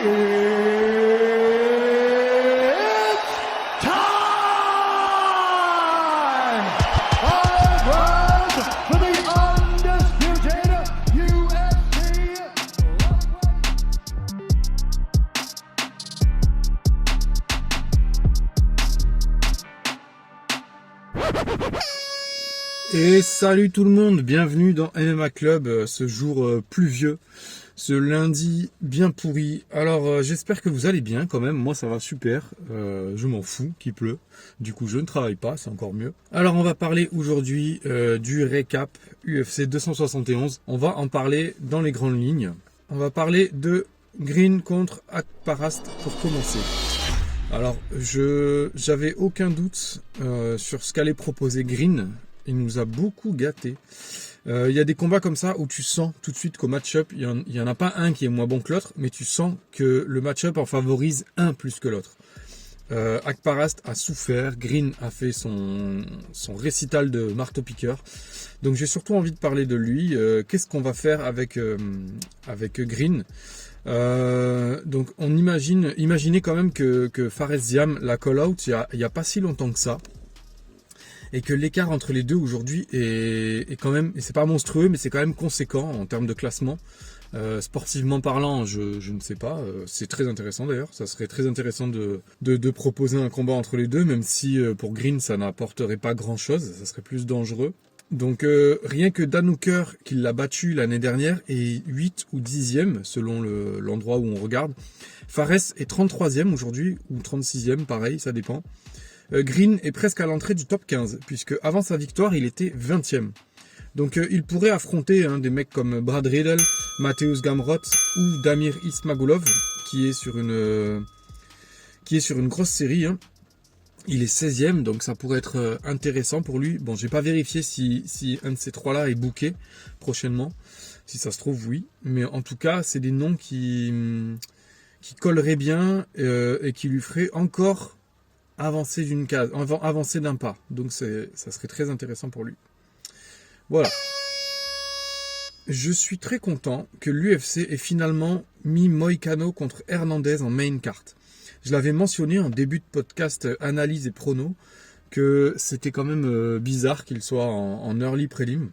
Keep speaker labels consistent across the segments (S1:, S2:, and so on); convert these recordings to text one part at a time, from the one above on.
S1: Et salut tout le monde, bienvenue dans MMA Club, ce jour pluvieux, ce lundi bien pourri. Alors j'espère que vous allez bien quand même, moi ça va super, je m'en fous qu'il pleut, du coup je ne travaille pas, c'est encore mieux. Alors on va parler aujourd'hui du récap UFC 271, on va en parler dans les grandes lignes. On va parler de Green contre Akparast pour commencer. Alors j'avais aucun doute sur ce qu'allait proposer Green. Il nous a beaucoup gâté. Il y a des combats comme ça où tu sens tout de suite qu'au match-up, il n'y en a pas un qui est moins bon que l'autre, mais tu sens que le match-up en favorise un plus que l'autre. Akparast a souffert, Green a fait son récital de marteau-piqueur. Donc j'ai surtout envie de parler de lui. Qu'est-ce qu'on va faire avec Green ? Donc on imaginez quand même que Fares Ziam la call-out il y a pas si longtemps que ça. Et que l'écart entre les deux aujourd'hui est quand même, et c'est pas monstrueux, mais c'est quand même conséquent en termes de classement. Sportivement parlant, je ne sais pas. C'est très intéressant d'ailleurs. Ça serait très intéressant de proposer un combat entre les deux, même si pour Green ça n'apporterait pas grand-chose. Ça serait plus dangereux. Donc rien que Dan Hooker, qui l'a battu l'année dernière, est 8 ou 10e selon l'endroit où on regarde. Fares est 33e aujourd'hui, ou 36e, pareil, ça dépend. Green est presque à l'entrée du top 15, puisque avant sa victoire, il était 20e. Donc il pourrait affronter des mecs comme Brad Riddle, Mateusz Gamrot ou Damir Ismagulov, qui est sur une grosse série. Il est 16e, donc ça pourrait être intéressant pour lui. Bon, j'ai pas vérifié si un de ces trois-là est booké prochainement. Si ça se trouve, oui. Mais en tout cas, c'est des noms qui colleraient bien et qui lui feraient encore avancer d'une case, avancer d'un pas. Donc ça serait très intéressant pour lui. Voilà. Je suis très content que l'UFC ait finalement mis Moïcano contre Hernandez en main card. Je l'avais mentionné en début de podcast analyse et prono que c'était quand même bizarre qu'il soit en early prelim.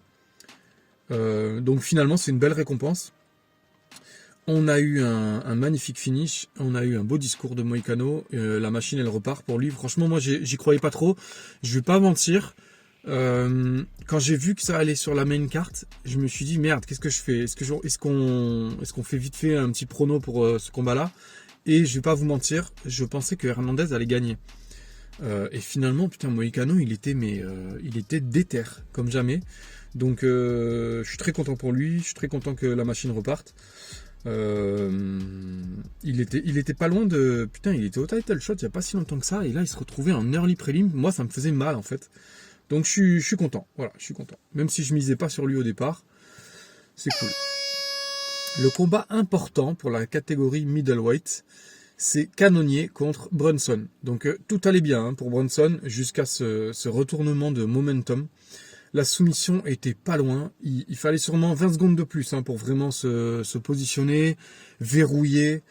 S1: Donc finalement c'est une belle récompense. On a eu un magnifique finish, on a eu un beau discours de Moïcano, la machine elle repart pour lui. Franchement moi j'y croyais pas trop, je vais pas mentir, quand j'ai vu que ça allait sur la main carte, je me suis dit merde qu'est-ce que je fais, est-ce qu'on fait vite fait un petit prono pour ce combat là, et je vais pas vous mentir, je pensais que Hernandez allait gagner. Et finalement putain Moïcano il était déter comme jamais, donc je suis très content pour lui, je suis très content que la machine reparte. Il était pas loin de... Putain, il était au title shot il n'y a pas si longtemps que ça, et là il se retrouvait en early prelim. Moi ça me faisait mal en fait. Donc je suis content, voilà, je suis content. Même si je misais pas sur lui au départ, c'est cool. Le combat important pour la catégorie middleweight, c'est Cannonier contre Brunson. Donc tout allait bien pour Brunson jusqu'à ce retournement de momentum. La soumission était pas loin, il fallait sûrement 20 secondes de plus pour vraiment se positionner, verrouiller.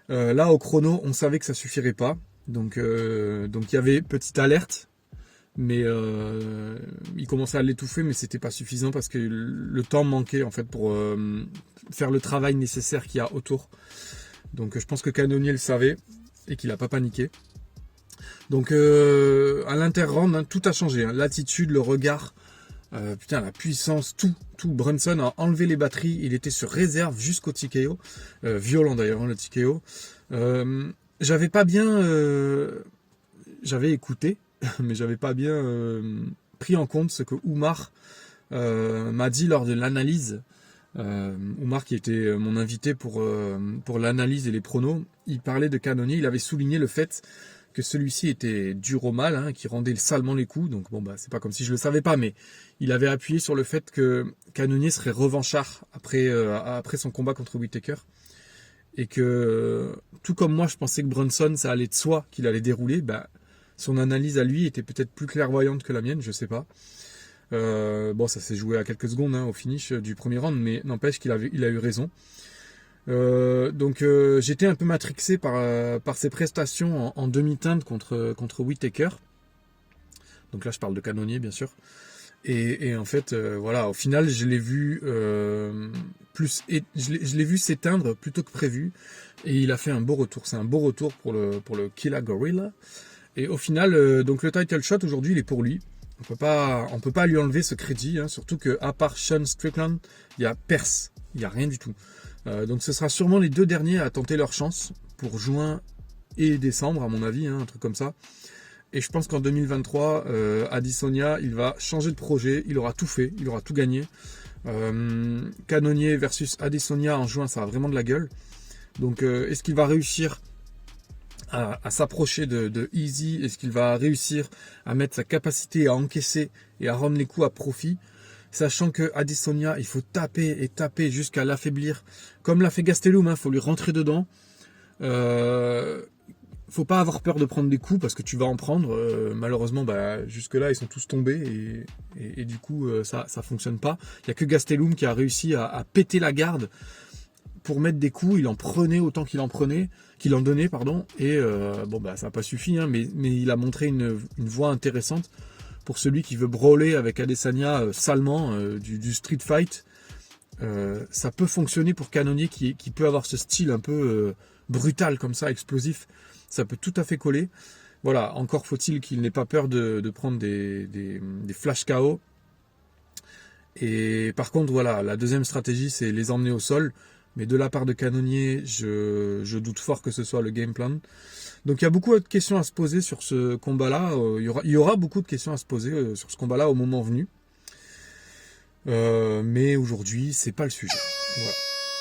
S1: Là au chrono, on savait que ça suffirait pas, donc il y avait petite alerte, mais il commençait à l'étouffer, mais c'était pas suffisant parce que le temps manquait en fait pour faire le travail nécessaire qu'il y a autour. Donc je pense que Cannonier le savait et qu'il a pas paniqué. Donc à l'inter-round, tout a changé, l'attitude, le regard. Putain, la puissance, tout. Brunson a enlevé les batteries, il était sur réserve jusqu'au TKO. Violent d'ailleurs, le TKO. J'avais pas bien... j'avais écouté, mais j'avais pas bien pris en compte ce que Oumar m'a dit lors de l'analyse. Oumar qui était mon invité pour l'analyse et les pronos, il parlait de Cannonier, il avait souligné le fait que celui-ci était dur au mal, qui rendait salement les coups, donc bon c'est pas comme si je le savais pas, mais il avait appuyé sur le fait que Cannonier serait revanchard après son combat contre Whittaker, et que tout comme moi je pensais que Brunson ça allait de soi qu'il allait dérouler, son analyse à lui était peut-être plus clairvoyante que la mienne, je sais pas. Ça s'est joué à quelques secondes au finish du premier round, mais n'empêche qu'il a eu raison. J'étais un peu matrixé par ses prestations en demi-teinte contre Whittaker. Donc là je parle de Cannonier bien sûr. Et en fait, voilà, au final, je l'ai vu je l'ai vu s'éteindre plutôt que prévu, et il a fait un beau retour. C'est un beau retour pour le Killa Gorilla. Et au final, donc le title shot aujourd'hui, il est pour lui. On peut pas lui enlever ce crédit, hein, surtout que à part Sean Strickland, il y a Perse, il y a rien du tout. Donc ce sera sûrement les deux derniers à tenter leur chance pour juin et décembre, à mon avis, hein, un truc comme ça. Et je pense qu'en 2023, Adesanya, il va changer de projet, il aura tout fait, il aura tout gagné. Cannonier versus Adesanya en juin, ça a vraiment de la gueule. Donc est-ce qu'il va réussir à s'approcher de Easy? Est-ce qu'il va réussir à mettre sa capacité à encaisser et à rendre les coups à profit? Sachant que Adesanya, il faut taper et taper jusqu'à l'affaiblir. Comme l'a fait Gastelum, il faut lui rentrer dedans. Faut pas avoir peur de prendre des coups parce que tu vas en prendre. Malheureusement, jusque-là, ils sont tous tombés et du coup, ça fonctionne pas. Il y a que Gastelum qui a réussi à péter la garde pour mettre des coups. Il en prenait autant qu'il en donnait, pardon. Et ça n'a pas suffi, hein, mais il a montré une voie intéressante pour celui qui veut brawler avec Adesanya salement du street fight. Ça peut fonctionner pour Cannonier qui peut avoir ce style un peu brutal comme ça, explosif. Ça peut tout à fait coller. Voilà, encore faut-il qu'il n'ait pas peur de prendre des flash KO. Et par contre, voilà, la deuxième stratégie, c'est les emmener au sol. Mais de la part de Cannonier, je doute fort que ce soit le game plan. Donc il y a beaucoup de questions à se poser sur ce combat-là. Il y aura beaucoup de questions à se poser sur ce combat-là au moment venu. Mais aujourd'hui, c'est pas le sujet. Voilà.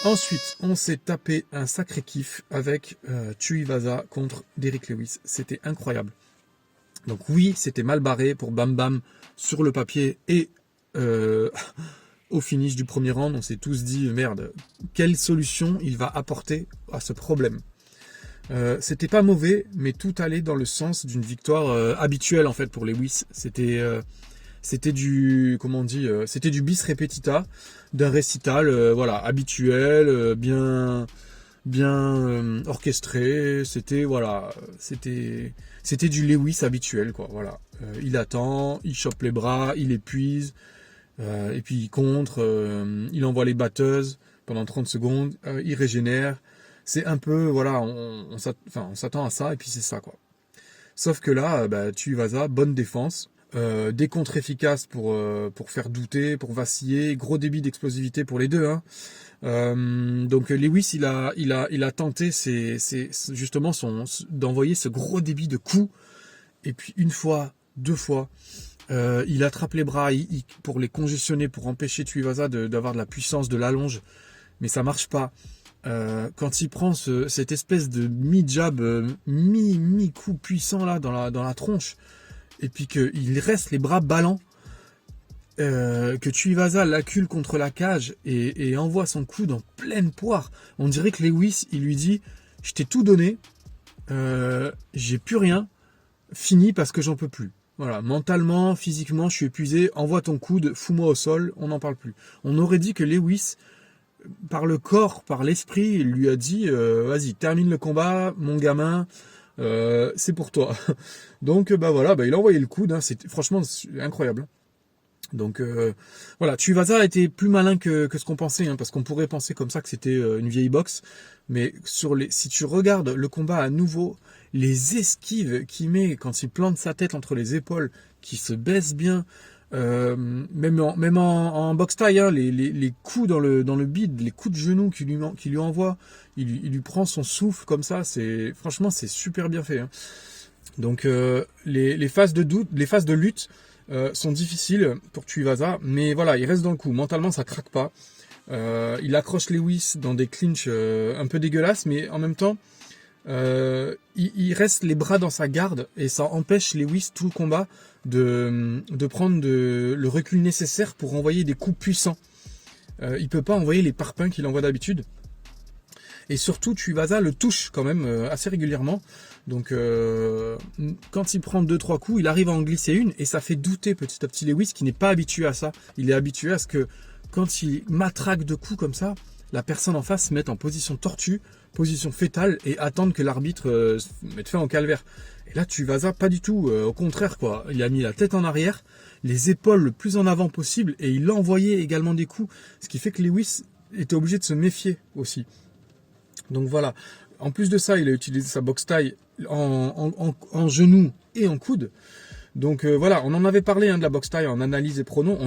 S1: Ensuite, on s'est tapé un sacré kiff avec Tuivasa contre Derrick Lewis. C'était incroyable. Donc oui, c'était mal barré pour Bam Bam sur le papier et au finish du premier round, on s'est tous dit merde, quelle solution il va apporter à ce problème. C'était pas mauvais, mais tout allait dans le sens d'une victoire habituelle en fait pour Lewis. C'était du bis repetita d'un récital habituel, bien orchestré. C'était du Lewis habituel quoi. Voilà, il attend, il chope les bras, il épuise, et puis il contre, il envoie les batteuses pendant 30 secondes, il régénère. C'est un peu voilà, on s'attend à ça et puis c'est ça quoi. Sauf que là, Tuivasa, bonne défense. Des contres efficaces pour faire douter, pour vaciller, gros débit d'explosivité pour les deux. Hein. Donc Lewis, il a tenté justement d'envoyer ce gros débit de coups. Et puis une fois, deux fois, il attrape les bras pour les congestionner, pour empêcher Tuivasa d'avoir de la puissance, de l'allonge. Mais ça marche pas. Quand il prend cette espèce de mi-jab, mi-coup puissant là dans la tronche, et puis qu'il reste les bras ballants, que Tuivasa l'accule contre la cage et envoie son coude en pleine poire. On dirait que Lewis, il lui dit « Je t'ai tout donné, j'ai plus rien, fini parce que j'en peux plus. Voilà, mentalement, physiquement, je suis épuisé, envoie ton coude, fous-moi au sol, on n'en parle plus. » On aurait dit que Lewis, par le corps, par l'esprit, il lui a dit vas-y, termine le combat, mon gamin, c'est pour toi. Donc il a envoyé le coude, hein, c'était franchement incroyable. Donc voilà, Tuivasa a été plus malin que ce qu'on pensait, hein, parce qu'on pourrait penser comme ça que c'était une vieille boxe, mais si tu regardes le combat à nouveau, les esquives qu'il met quand il plante sa tête entre les épaules, qui se baisse bien, même en boxe taille, hein, les coups dans le bide, les coups de genou qu'il lui envoie, il lui prend son souffle comme ça, franchement c'est super bien fait. Hein. Donc les phases de lutte sont difficiles pour Tuivasa, mais voilà, il reste dans le coup. Mentalement, ça craque pas. Il accroche Lewis dans des clinches un peu dégueulasses, mais en même temps, il reste les bras dans sa garde et ça empêche Lewis tout le combat de prendre le recul nécessaire pour envoyer des coups puissants. Il peut pas envoyer les parpaings qu'il envoie d'habitude. Et surtout, Tuivasa le touche quand même assez régulièrement. Donc, quand il prend 2-3 coups, il arrive à en glisser une et ça fait douter petit à petit Lewis qui n'est pas habitué à ça. Il est habitué à ce que quand il matraque de coups comme ça,
S2: la personne en face se mette en position tortue, position fétale et attendre que l'arbitre mette fin au calvaire. Et là, Tuivasa, pas du tout. Au contraire, quoi. Il a mis la tête en arrière, les épaules le plus en avant possible et il a envoyé également des coups. Ce qui fait que Lewis était obligé de se méfier aussi. Donc voilà. En plus de ça, il a utilisé sa boxe taille en genou et en coude. Donc voilà, on en avait parlé de la boxe taille en analyse et prono.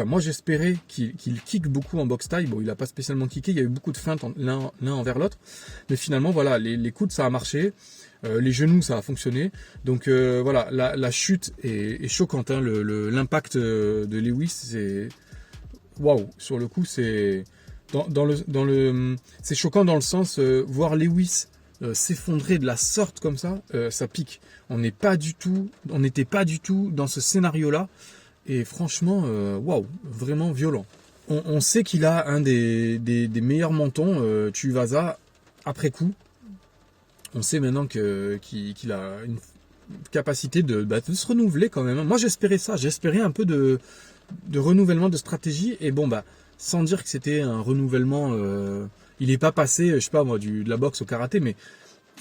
S2: Moi j'espérais qu'il kick beaucoup en boxe taille. Bon, il n'a pas spécialement kické, il y a eu beaucoup de feintes l'un envers l'autre. Mais finalement, voilà, les coudes ça a marché, les genoux ça a fonctionné. Donc voilà, la chute est choquante. Hein. L'impact de Lewis, c'est waouh. Sur le coup, c'est c'est choquant dans le sens voir Lewis s'effondrer de la sorte comme ça, ça pique. On n'était pas du tout dans ce scénario-là. Et franchement, waouh, vraiment violent. On sait qu'il a un des meilleurs mentons, Tuivasa, après coup. On sait maintenant qu'il a une capacité de se renouveler quand même. Moi j'espérais ça, j'espérais un peu de renouvellement de stratégie. Et bon, sans dire que c'était un renouvellement... il n'est pas passé, je sais pas moi, de la boxe au karaté, mais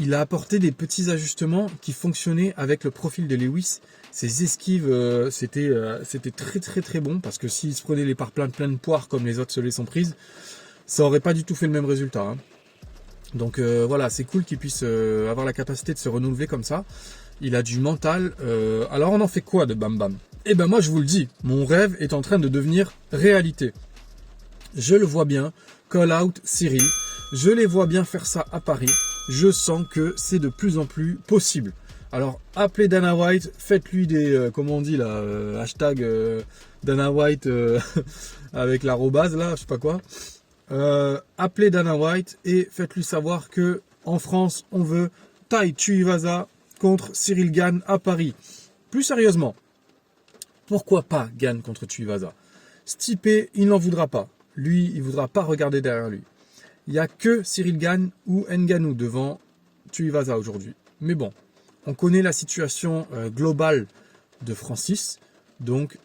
S2: il a apporté des petits ajustements qui fonctionnaient avec le profil de Lewis. Ses esquives, c'était très très très bon, parce que s'il se prenait les parts plein de poires comme les autres se les sont prises, ça aurait pas du tout fait le même résultat. Hein. Donc voilà, c'est cool qu'il puisse avoir la capacité de se renouveler comme ça. Il a du mental. Alors on en fait quoi de Bam Bam? Eh ben moi je vous le dis, mon rêve est en train de devenir réalité. Je le vois bien, call out Cyril. Je les vois bien faire ça à Paris. Je sens que c'est de plus en plus possible. Alors appelez Dana White, faites-lui des, comment on dit là, hashtag Dana White avec l'arrobase là, je sais pas quoi. Appelez Dana White et faites-lui savoir que en France on veut Tai Tuivasa contre Cyril Gane à Paris. Plus sérieusement, pourquoi pas Gane contre Tuivasa? Stipe, il n'en voudra pas. Lui, il ne voudra pas regarder derrière lui. Il n'y a que Cyril Gane ou Ngannou devant Tuivasa aujourd'hui. Mais bon, on connaît la situation globale de Francis. Donc,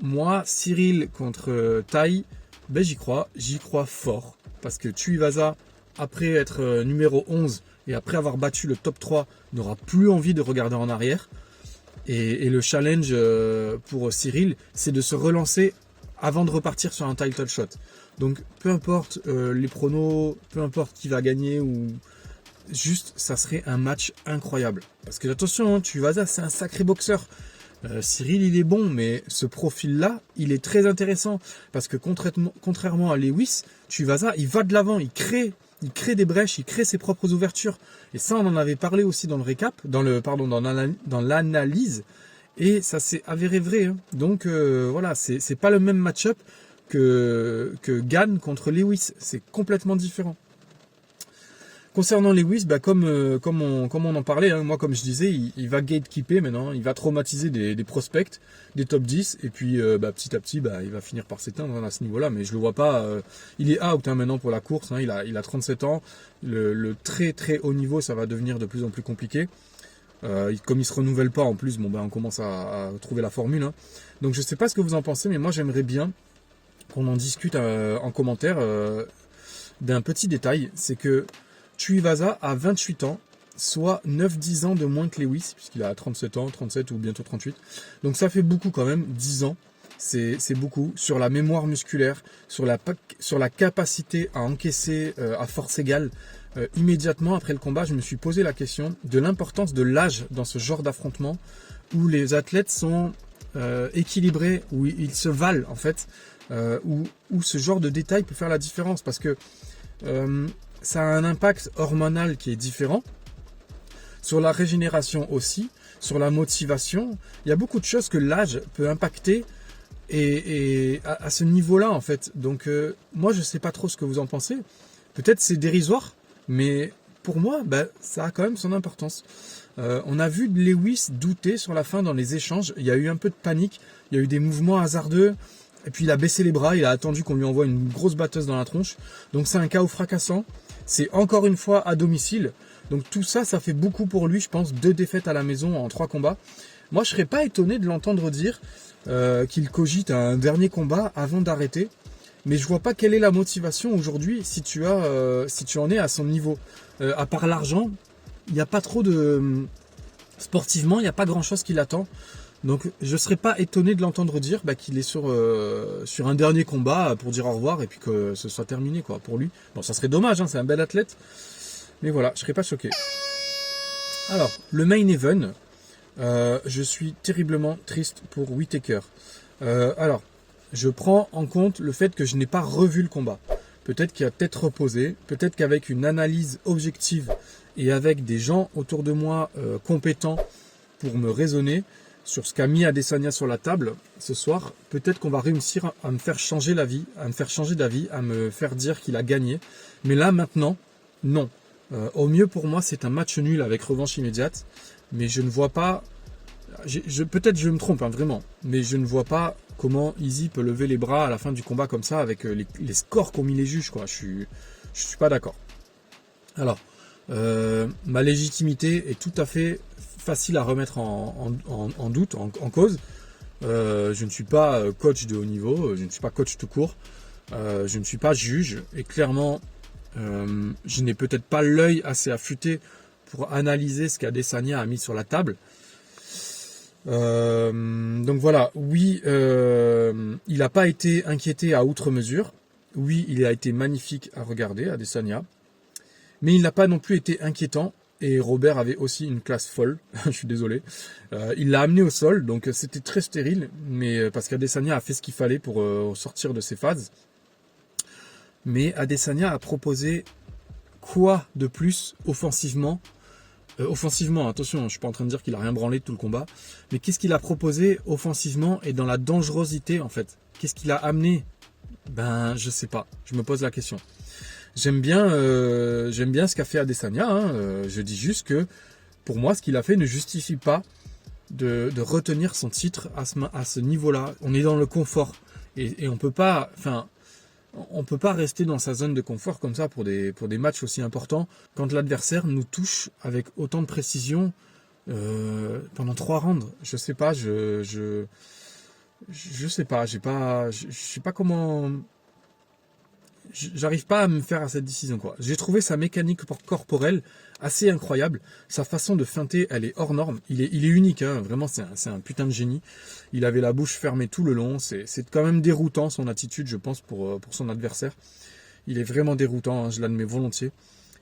S2: moi, Cyril contre Tai, j'y crois fort. Parce que Tuivasa, après être numéro 11 et après avoir battu le top 3, n'aura plus envie de regarder en arrière. Et le challenge pour Cyril, c'est de se relancer avant de repartir sur un title shot. Donc peu importe les pronos, peu importe qui va gagner, ou juste ça serait un match incroyable. Parce que attention, hein, Tuivasa c'est un sacré boxeur. Cyril il est bon, mais ce profil-là, il est très intéressant. Parce que contrairement à Lewis, Tuivasa il va de l'avant, il crée des brèches, il crée ses propres ouvertures. Et ça on en avait parlé aussi dans le récap, dans l'analyse. Et ça s'est avéré vrai. Hein. Donc voilà, c'est pas le même match-up que Gane contre Lewis. C'est complètement différent. Concernant Lewis, comme on en parlait, hein, moi comme je disais, il va gatekeeper maintenant, il va traumatiser des prospects, des top 10, et puis petit à petit, il va finir par s'éteindre à ce niveau-là, mais je le vois pas, il est out maintenant pour la course, hein, il a 37 ans, le très très haut niveau, ça va devenir de plus en plus compliqué. Comme il se renouvelle pas en plus, on commence à trouver la formule. Hein. Donc je sais pas ce que vous en pensez, mais moi j'aimerais bien qu'on en discute en commentaire d'un petit détail. C'est que Tuivasa a 28 ans, soit 9-10 ans de moins que Lewis, puisqu'il a 37 ans, 37 ou bientôt 38. Donc ça fait beaucoup quand même, 10 ans. C'est beaucoup sur la mémoire musculaire, sur la capacité à encaisser à force égale. Immédiatement après le combat, je me suis posé la question de l'importance de l'âge dans ce genre d'affrontement où les athlètes sont équilibrés, où ils se valent en fait, où ce genre de détail peut faire la différence parce que ça a un impact hormonal qui est différent, sur la régénération aussi, sur la motivation. Il y a beaucoup de choses que l'âge peut impacter et à ce niveau-là en fait. Donc moi je sais pas trop ce que vous en pensez. Peut-être c'est dérisoire, mais pour moi ça a quand même son importance. On a vu Lewis douter sur la fin dans les échanges. Il y a eu un peu de panique, il y a eu des mouvements hasardeux. Et puis il a baissé les bras, il a attendu qu'on lui envoie une grosse batteuse dans la tronche. Donc c'est un KO fracassant. C'est encore une fois à domicile. Donc tout ça, ça fait beaucoup pour lui, je pense. 2 défaites à la maison en 3 combats. Moi, je serais pas étonné de l'entendre dire qu'il cogite un dernier combat avant d'arrêter. Mais je vois pas quelle est la motivation aujourd'hui si tu en es à son niveau. À part l'argent, il n'y a pas trop de... Sportivement, il n'y a pas grand-chose qui l'attend. Donc je ne serais pas étonné de l'entendre dire qu'il est sur un dernier combat pour dire au revoir et puis que ce soit terminé quoi, pour lui. Bon, ça serait dommage, hein, c'est un bel athlète. Mais voilà, je ne serais pas choqué. Alors, le main event, je suis terriblement triste pour Whittaker. Alors, je prends en compte le fait que je n'ai pas revu le combat. Peut-être qu'il a tête reposée, peut-être qu'avec une analyse objective et avec des gens autour de moi compétents pour me raisonner sur ce qu'a mis Adesanya sur la table ce soir, peut-être qu'on va réussir à me faire changer d'avis, à me faire dire qu'il a gagné. Mais là, maintenant, non. Au mieux pour moi, c'est un match nul avec revanche immédiate, mais je ne vois pas... peut-être je me trompe, hein, vraiment, mais je ne vois pas comment Izzy peut lever les bras à la fin du combat comme ça avec les scores qu'ont mis les juges, quoi. Je suis pas d'accord. Alors, ma légitimité est tout à fait facile à remettre en doute, en cause. Je ne suis pas coach de haut niveau, je ne suis pas coach tout court, je ne suis pas juge, et clairement, je n'ai peut-être pas l'œil assez affûté pour analyser ce qu'Adesanya a mis sur la table. Donc voilà, oui, il n'a pas été inquiété à outre mesure. Oui, il a été magnifique à regarder, Adesanya. Mais il n'a pas non plus été inquiétant. Et Robert avait aussi une classe folle. Je suis désolé. Il l'a amené au sol, donc c'était très stérile. Mais parce qu'Adesanya a fait ce qu'il fallait pour sortir de ses phases. Mais Adesanya a proposé quoi de plus offensivement? Offensivement, attention, je ne suis pas en train de dire qu'il a rien branlé de tout le combat, mais qu'est-ce qu'il a proposé offensivement et dans la dangerosité en fait? Qu'est-ce qu'il a amené? Je sais pas, je me pose la question. J'aime bien ce qu'a fait Adesanya, hein. Je dis juste que pour moi, ce qu'il a fait ne justifie pas de retenir son titre à ce niveau-là. On est dans le confort et on peut pas, on peut pas rester dans sa zone de confort comme ça pour des matchs aussi importants quand l'adversaire nous touche avec autant de précision pendant 3 rounds. Je sais pas, je sais pas, je sais pas comment. J'arrive pas à me faire à cette décision quoi. J'ai trouvé sa mécanique corporelle assez incroyable. Sa façon de feinter, elle est hors norme. Il est unique, hein. Vraiment c'est un putain de génie. Il avait la bouche fermée tout le long. C'est quand même déroutant son attitude, je pense, pour son adversaire. Il est vraiment déroutant, hein, je l'admets volontiers.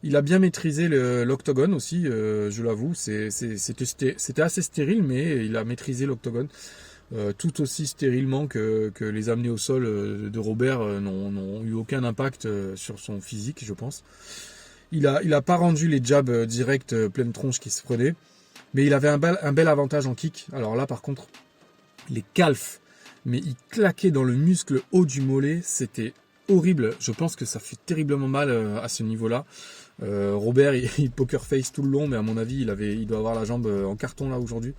S2: Il a bien maîtrisé l'octogone aussi, je l'avoue. C'était assez stérile, mais il a maîtrisé l'octogone. Tout aussi stérilement que les amenés au sol de Robert n'ont eu aucun impact sur son physique, je pense. Il a pas rendu les jabs directs pleine tronche qui se prenaient, mais il avait un bel avantage en kick. Alors là, par contre, les calfs, mais il claquait dans le muscle haut du mollet, c'était horrible. Je pense que ça fait terriblement mal à ce niveau-là. Robert, il poker face tout le long, mais à mon avis, il doit avoir la jambe en carton là aujourd'hui.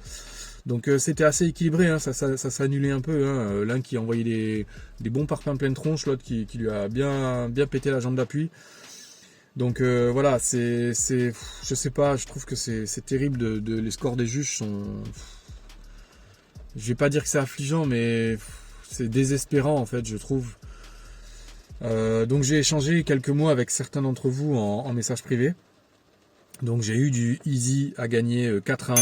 S2: Donc c'était assez équilibré, hein, ça s'annulait un peu. Hein, l'un qui envoyait des bons parpaings pleine tronche, l'autre qui lui a bien pété la jambe d'appui. Donc voilà, je sais pas, je trouve que c'est terrible. Les scores des juges sont... Je vais pas dire que c'est affligeant, mais c'est désespérant en fait, je trouve. Donc j'ai échangé quelques mots avec certains d'entre vous en message privé. Donc j'ai eu du Izzy à gagner 4-1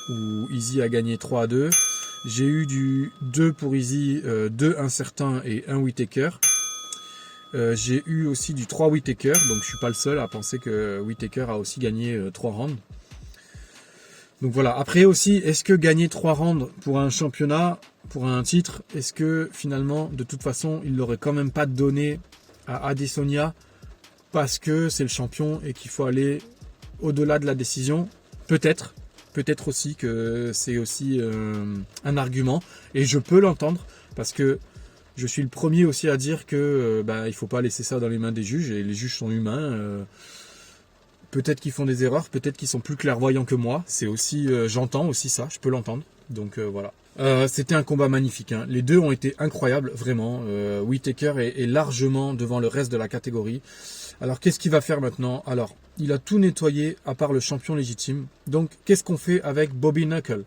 S2: ou Izzy à gagner 3-2. J'ai eu du 2 pour Izzy, 2 incertains et 1 Whittaker. J'ai eu aussi du 3 Whittaker, donc je suis pas le seul à penser que Whittaker a aussi gagné 3 rounds. Donc voilà, après aussi, est-ce que gagner 3 rounds pour un championnat, pour un titre, est-ce que finalement, de toute façon, il l'aurait quand même pas donné à Adesanya parce que c'est le champion et qu'il faut aller au-delà de la décision? Peut-être aussi que c'est aussi un argument, et je peux l'entendre parce que je suis le premier aussi à dire que il faut pas laisser ça dans les mains des juges, et les juges sont humains. Peut-être qu'ils font des erreurs, peut-être qu'ils sont plus clairvoyants que moi. C'est aussi, j'entends aussi ça, je peux l'entendre. Donc voilà. C'était un combat magnifique, hein. Les deux ont été incroyables, vraiment. Whittaker est largement devant le reste de la catégorie. Alors qu'est-ce qu'il va faire maintenant? Alors, il a tout nettoyé à part le champion légitime. Donc qu'est-ce qu'on fait avec Bobby Knuckle?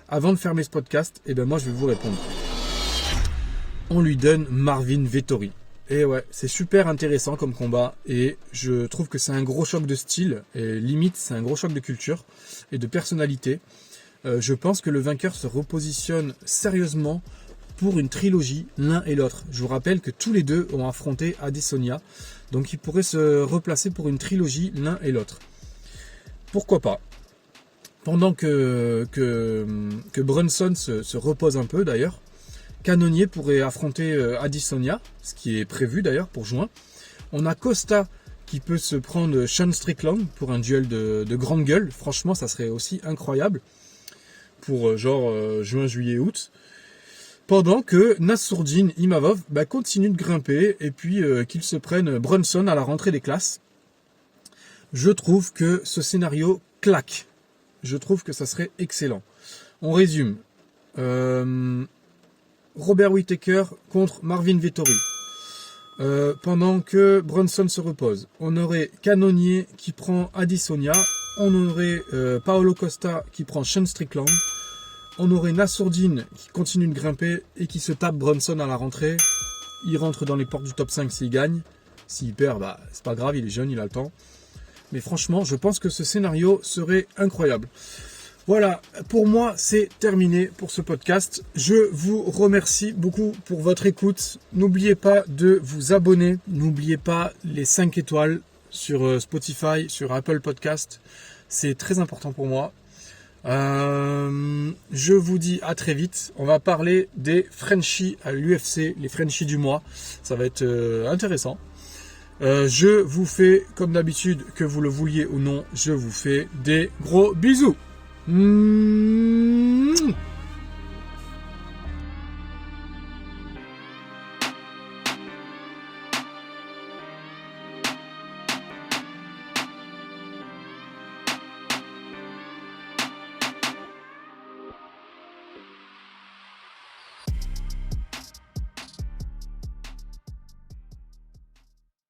S2: Avant de fermer ce podcast, moi je vais vous répondre. On lui donne Marvin Vettori. Et ouais, c'est super intéressant comme combat et je trouve que c'est un gros choc de style et limite c'est un gros choc de culture et de personnalité. Je pense que le vainqueur se repositionne sérieusement pour une trilogie l'un et l'autre. Je vous rappelle que tous les deux ont affronté Adesanya, donc ils pourraient se replacer pour une trilogie l'un et l'autre. Pourquoi pas? Pendant que Brunson se repose un peu d'ailleurs, Cannonier pourrait affronter Adesanya, ce qui est prévu d'ailleurs pour juin. On a Costa qui peut se prendre Sean Strickland pour un duel de grande gueule. Franchement, ça serait aussi incroyable pour juin, juillet, août. Pendant que Nassourdine Imavov continue de grimper et puis qu'il se prenne Brunson à la rentrée des classes. Je trouve que ce scénario claque. Je trouve que ça serait excellent. On résume. Robert Whittaker contre Marvin Vettori. Pendant que Brunson se repose, on aurait Cannonier qui prend Adesanya, on aurait Paulo Costa qui prend Sean Strickland, on aurait Nassourdine qui continue de grimper et qui se tape Brunson à la rentrée. Il rentre dans les portes du top 5 s'il gagne. S'il perd, c'est pas grave, il est jeune, il a le temps. Mais franchement, je pense que ce scénario serait incroyable. Voilà, pour moi, c'est terminé pour ce podcast. Je vous remercie beaucoup pour votre écoute. N'oubliez pas de vous abonner. N'oubliez pas les 5 étoiles sur Spotify, sur Apple Podcast. C'est très important pour moi. Je vous dis à très vite. On va parler des Frenchies à l'UFC, les Frenchies du mois. Ça va être intéressant. Je vous fais, comme d'habitude, que vous le vouliez ou non, je vous fais des gros bisous.